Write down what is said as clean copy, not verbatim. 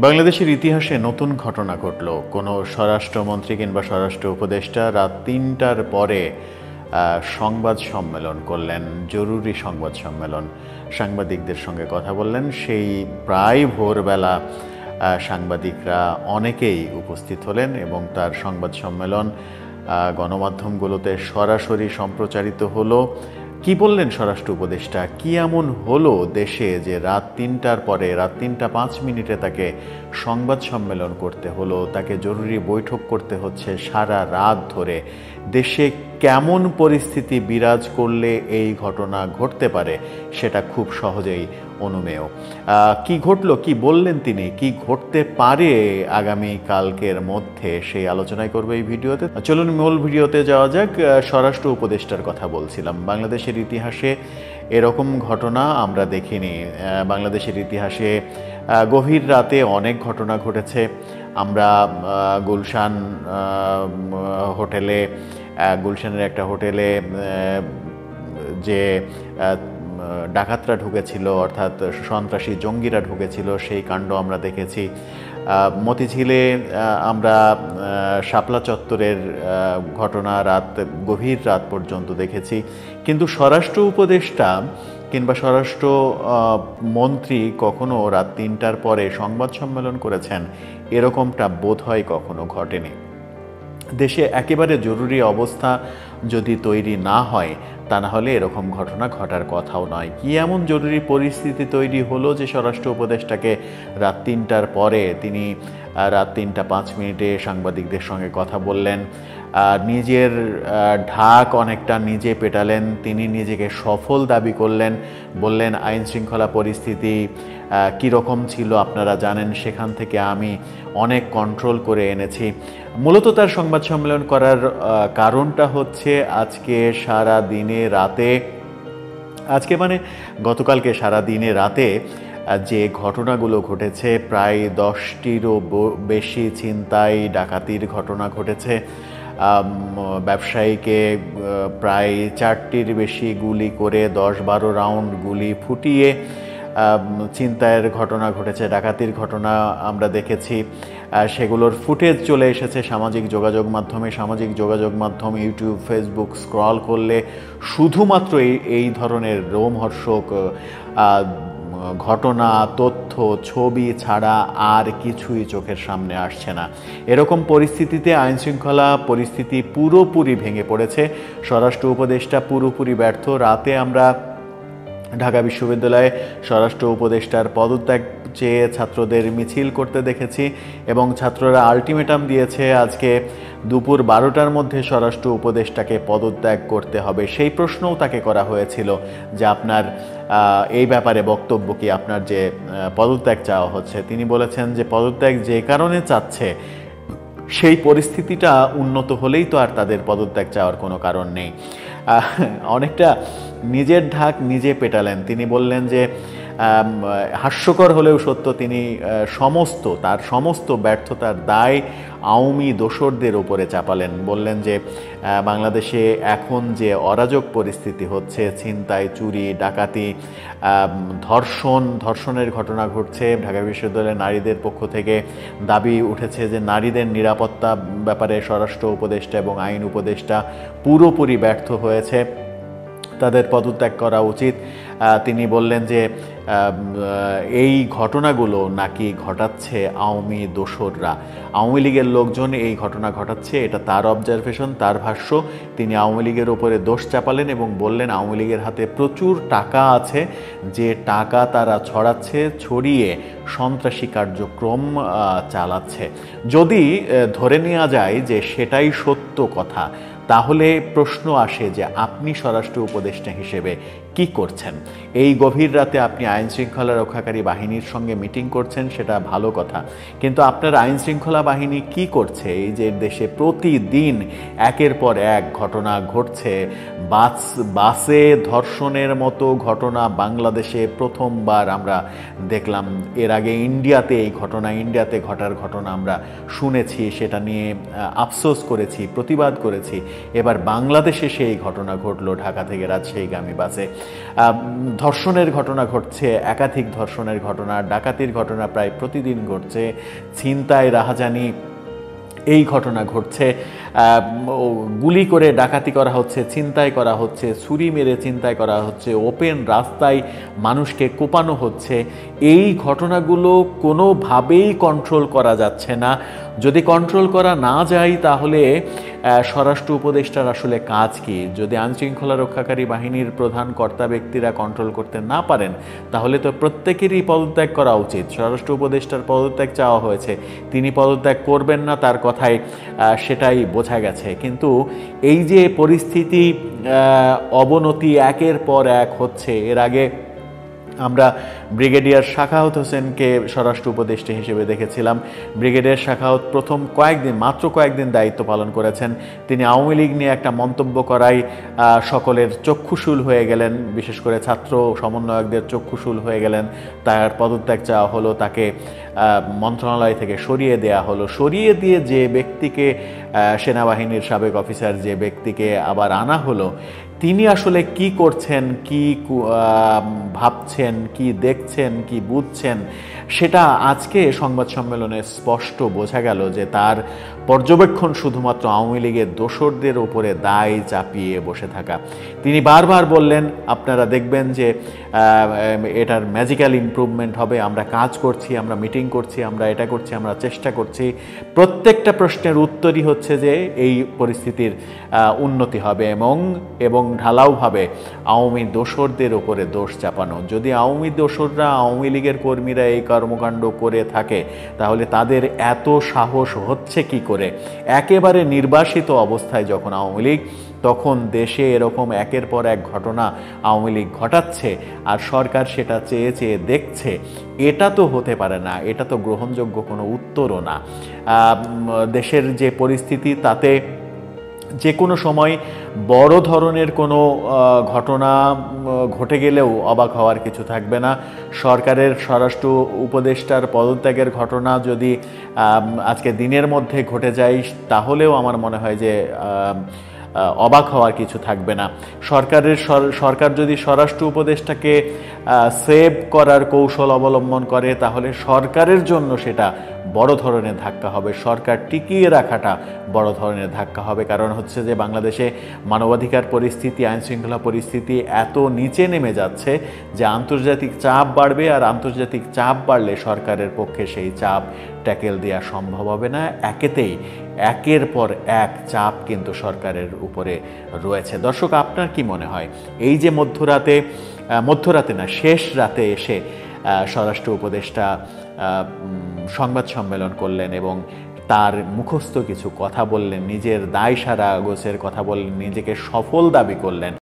বাংলাদেশের ইতিহাসে নতুন ঘটনা ঘটল। কোনো স্বরাষ্ট্রমন্ত্রী কিংবা স্বরাষ্ট্র উপদেষ্টা রাত ৩টার পরে সংবাদ সম্মেলন করলেন, জরুরি সংবাদ সম্মেলন। সাংবাদিকদের সঙ্গে কথা বললেন। সেই প্রায় ভোরবেলা সাংবাদিকরা অনেকেই উপস্থিত হলেন এবং তার সংবাদ সম্মেলন গণমাধ্যমগুলোতে সরাসরি সম্প্রচারিত হলো। কি বললেন স্বরাষ্ট্র উপদেষ্টা? কি এমন হলো দেশে যে রাত ৩টার পরে, রাত ৩টা ৫ মিনিটে তাকে সংবাদ সম্মেলন করতে হলো, তাকে জরুরি বৈঠক করতে হচ্ছে সারা রাত ধরে? দেশে কেমন পরিস্থিতি বিরাজ করলে এই ঘটনা ঘটতে পারে সেটা খুব সহজেই অনুমেয়। কি ঘটলো, কি বললেন তিনি, কি ঘটতে পারে আগামী কালকের মধ্যে, সেই আলোচনাই করবে এই ভিডিওতে। চলুন মূল ভিডিওতে যাওয়া যাক। স্বরাষ্ট্র উপদেষ্টার কথা বলছিলাম। বাংলাদেশের ইতিহাসে এরকম ঘটনা আমরা দেখিনি। বাংলাদেশের ইতিহাসে গভীর রাতে অনেক ঘটনা ঘটেছে। আমরা গুলশান হোটেলে, গুলশানের একটা হোটেলে যে ডাকাতরা ঢুকেছিল, অর্থাৎ সন্ত্রাসী জঙ্গিরা ঢুকেছিল, সেই কাণ্ড আমরা দেখেছি। মতিঝিলে আমরা শাপলা চত্বরের ঘটনা গভীর রাত পর্যন্ত দেখেছি। কিন্তু স্বরাষ্ট্র উপদেষ্টা কিংবা স্বরাষ্ট্র মন্ত্রী কখনো রাত ৩টার পরে সংবাদ সম্মেলন করেছেন এরকমটা বোধহয় কখনো ঘটেনি। দেশে একেবারে জরুরি অবস্থা যদি তৈরি না হয়, তা না হলে এরকম ঘটনা ঘটার কথাও নয়। কি এমন জরুরি পরিস্থিতি তৈরি হলো যে স্বরাষ্ট্র উপদেষ্টাকে রাত ৩টার পরে তিনি রাত ৩টা ৫ মিনিটে সাংবাদিকদের সঙ্গে কথা বললেন। নিজের ঢাক অনেকটা নিজে পেটালেন। তিনি নিজেকে সফল দাবি করলেন। বললেন, আইন শৃঙ্খলা পরিস্থিতি কীরকম ছিল আপনারা জানেন, সেখান থেকে আমি অনেক কন্ট্রোল করে এনেছি। মূলত তার সংবাদ সম্মেলন করার কারণটা হচ্ছে আজকে সারা দিনে রাতে, গতকালকে সারা দিনে রাতে যে ঘটনাগুলো ঘটেছে, প্রায় 10টিরও বেশি ছিনতাই ডাকাতির ঘটনা ঘটেছে। ব্যবসায়ীকে প্রায় 4টির বেশি গুলি করে 10-12 রাউন্ড গুলি ফুটিয়ে ছিনতাইয়ের ঘটনা ঘটেছে, ডাকাতির ঘটনা আমরা দেখেছি। সেগুলোর ফুটেজ চলে এসেছে সামাজিক যোগাযোগ মাধ্যম ইউটিউব, ফেসবুক স্ক্রল করলে শুধুমাত্র এই ধরনের রোমহর্ষক ঘটনা, তথ্য, ছবি ছাড়া আর কিছুই চোখের সামনে আসছে না। এরকম পরিস্থিতিতে আইনশৃঙ্খলা পরিস্থিতি পুরোপুরি ভেঙে পড়েছে। স্বরাষ্ট্র উপদেষ্টা পুরোপুরি ব্যর্থ। রাতে আমরা ঢাকা বিশ্ববিদ্যালয়ে স্বরাষ্ট্র উপদেষ্টার পদত্যাগ চেয়ে ছাত্রদের মিছিল করতে দেখেছি এবং ছাত্ররা আলটিমেটাম দিয়েছে আজকে দুপুর 12টার মধ্যে স্বরাষ্ট্র উপদেষ্টাকে পদত্যাগ করতে হবে। সেই প্রশ্নও তাকে করা হয়েছিল যে আপনার এই ব্যাপারে বক্তব্য কি, আপনার যে পদত্যাগ চাওয়া হচ্ছে। তিনি বলেছেন যে পদত্যাগ যে কারণে চাচ্ছে সেই পরিস্থিতিটা উন্নত হলেই তো আর তাদের পদত্যাগ চাওয়ার কোনো কারণ নেই। অনেকটা নিজের ঢাক নিজে পেটালেন। তিনি বললেন যে হাস্যকর হলেও সত্য, তিনি তার সমস্ত ব্যর্থতার দায় আওয়ামী দোসরদের উপরে চাপালেন। বললেন যে বাংলাদেশে এখন যে অরাজক পরিস্থিতি হচ্ছে, ছিনতাই, চুরি, ডাকাতি, ধর্ষণের ঘটনা ঘটছে। ঢাকা বিশ্ববিদ্যালয়ের নারীদের পক্ষ থেকে দাবি উঠেছে যে নারীদের নিরাপত্তা ব্যাপারে স্বরাষ্ট্র উপদেষ্টা এবং আইন উপদেষ্টা পুরোপুরি ব্যর্থ হয়েছে, তাদের পদত্যাগ করা উচিত। তিনি বললেন যে এই ঘটনাগুলো নাকি ঘটাচ্ছে আওয়ামী দোসররা, আওয়ামী লীগের লোকজন এই ঘটনা ঘটাচ্ছে, এটা তার অবজারভেশন, তার ভাষ্য। তিনি আওয়ামী লীগের উপরে দোষ চাপালেন এবং বললেন আওয়ামী লীগের হাতে প্রচুর টাকা আছে, যে টাকা তারা ছড়িয়ে সন্ত্রাসী কার্যক্রম চালাচ্ছে। যদি ধরে নেওয়া যায় যে সেটাই সত্য কথা, তাহলে প্রশ্ন আসে যে আপনি স্বরাষ্ট্র উপদেষ্টা হিসেবে কি করছেন? এই গভীর রাতে আপনি আইন শৃঙ্খলা রক্ষাকারী বাহিনীর সঙ্গে মিটিং করছেন, সেটা ভালো কথা, কিন্তু আপনার আইন শৃঙ্খলা বাহিনী কি করছে? এই যে দেশে প্রতিদিন একের পর এক ঘটনা ঘটছে, বাসে ধর্ষণের মতো ঘটনা বাংলাদেশে প্রথমবার আমরা দেখলাম। এর আগে ইন্ডিয়াতে ঘটার ঘটনা আমরা শুনেছি, সেটা নিয়ে আফসোস করেছি, প্রতিবাদ করেছি। এবার বাংলাদেশে সেই ঘটনা ঘটলো, ঢাকা থেকে রাজশাহীগামী বাসে। ধর্ষণের ঘটনা ঘটছে, একাধিক ধর্ষণের ঘটনা, ডাকাতির ঘটনা প্রায় প্রতিদিন ঘটছে, ছিনতাই রাহাজানি এই ঘটনা ঘটছে, গুলি করে ডাকাতি করা হচ্ছে, ছিনতাই করা হচ্ছে, ছুরি মেরে ছিনতাই করা হচ্ছে, ওপেন রাস্তায় মানুষকে কোপানো হচ্ছে। এই ঘটনাগুলো কোনোভাবেই কন্ট্রোল করা যাচ্ছে না। যদি কন্ট্রোল করা না যায় তাহলে স্বরাষ্ট্র উপদেষ্টার আসলে কাজ কি? যদি আইনশৃঙ্খলা রক্ষাকারী বাহিনীর প্রধান কর্তা ব্যক্তিরা কন্ট্রোল করতে না পারেন তাহলে তো প্রত্যেকেরই পদত্যাগ করা উচিত। স্বরাষ্ট্র উপদেষ্টার পদত্যাগ চাওয়া হয়েছে, তিনি পদত্যাগ করবেন না তার কথায় সেটাই বোঝা গেছে। কিন্তু এই যে পরিস্থিতি অবনতি একের পর এক হচ্ছে, এর আগে আমরা ব্রিগেডিয়ার সাখাওয়াত হোসেনকে স্বরাষ্ট্র উপদেষ্টা হিসেবে দেখেছিলাম। ব্রিগেডিয়ার সাখাওয়াত মাত্র কয়েকদিন দায়িত্ব পালন করেছেন। তিনি আওয়ামী লীগ নিয়ে একটা মন্তব্য করায় সকলের চক্ষুশূল হয়ে গেলেন, বিশেষ করে ছাত্র সমন্বয়কদের চক্ষুশূল হয়ে গেলেন। তার পদত্যাগ চাওয়া হলো, তাকে মন্ত্রণালয় থেকে সরিয়ে দেয়া হলো। সরিয়ে দিয়ে যে ব্যক্তিকে, সেনাবাহিনীর সাবেক অফিসার যে ব্যক্তিকে আবার আনা হলো, তিনি আসলে কি করছেন, কি ভাবছেন, কি দেখছেন, কি বুঝছেন, সেটা আজকে সংবাদ সম্মেলনে স্পষ্ট বোঝা গেল যে তার পর্যবেক্ষণ শুধুমাত্র আওয়ামী লীগের দোসরদের উপরে দায় চাপিয়ে বসে থাকা। তিনি বারবার বললেন, আপনারা দেখবেন যে এটার ম্যাজিক্যাল ইমপ্রুভমেন্ট হবে, আমরা কাজ করছি, আমরা মিটিং করছি, আমরা এটা করছি, আমরা চেষ্টা করছি। প্রত্যেকটা প্রশ্নের উত্তরই হচ্ছে যে এই পরিস্থিতির উন্নতি হবে এবং ঢালাওভাবে আওয়ামী দোসরদের উপরে দোষ চাপানো। যদি আওয়ামী দোসররা, আওয়ামী লীগের কর্মীরা এই কর্মকাণ্ড করে থাকে তাহলে তাদের এত সাহস হচ্ছে কি করে? একেবারে নির্বাসিত অবস্থায় যখন আওয়ামী লীগ, তখন দেশে এরকম একের পর এক ঘটনা আওয়ামী লীগ ঘটাচ্ছে আর সরকার সেটা চেয়ে চেয়ে দেখছে। এটা তো হতে পারে না, এটা তো গ্রহণযোগ্য কোনো উত্তরও না। দেশের যে পরিস্থিতি, তাতে যে কোনো সময় বড় ধরনের কোনো ঘটনা ঘটে গেলেও অবাক হওয়ার কিছু থাকবে না। সরকারের স্বরাষ্ট্র উপদেষ্টার পদত্যাগের ঘটনা যদি আজকে দিনের মধ্যে ঘটে যায় তাহলেও আমার মনে হয় যে অবাক হওয়ার কিছু থাকবে না। সরকার যদি স্বরাষ্ট্র উপদেষ্টাকে সেভ করার কৌশল অবলম্বন করে তাহলে সরকারের জন্য সেটা বড় ধরনের ধাক্কা হবে, সরকার টিকিয়ে রাখাটা বড় ধরনের ধাক্কা হবে। কারণ হচ্ছে যে বাংলাদেশে মানবাধিকার পরিস্থিতি, আইনশৃঙ্খলা পরিস্থিতি এত নিচে নেমে যাচ্ছে যে আন্তর্জাতিক চাপ বাড়বে, আর আন্তর্জাতিক চাপ বাড়লে সরকারের পক্ষে সেই চাপ ট্যাকেল দেওয়া সম্ভব হবে না। একের পর এক চাপ কিন্তু সরকারের উপরে রয়েছে। দর্শক, আপনার কি মনে হয় এই যে মধ্যরাতে না, শেষ রাতে এসে স্বরাষ্ট্র উপদেষ্টা সংবাদ সম্মেলন করলেন এবং তার মুখস্থ কিছু কথা বললেন, নিজের দায় সারা গোছের কথা বললেন, নিজেকে সফল দাবি করলেন?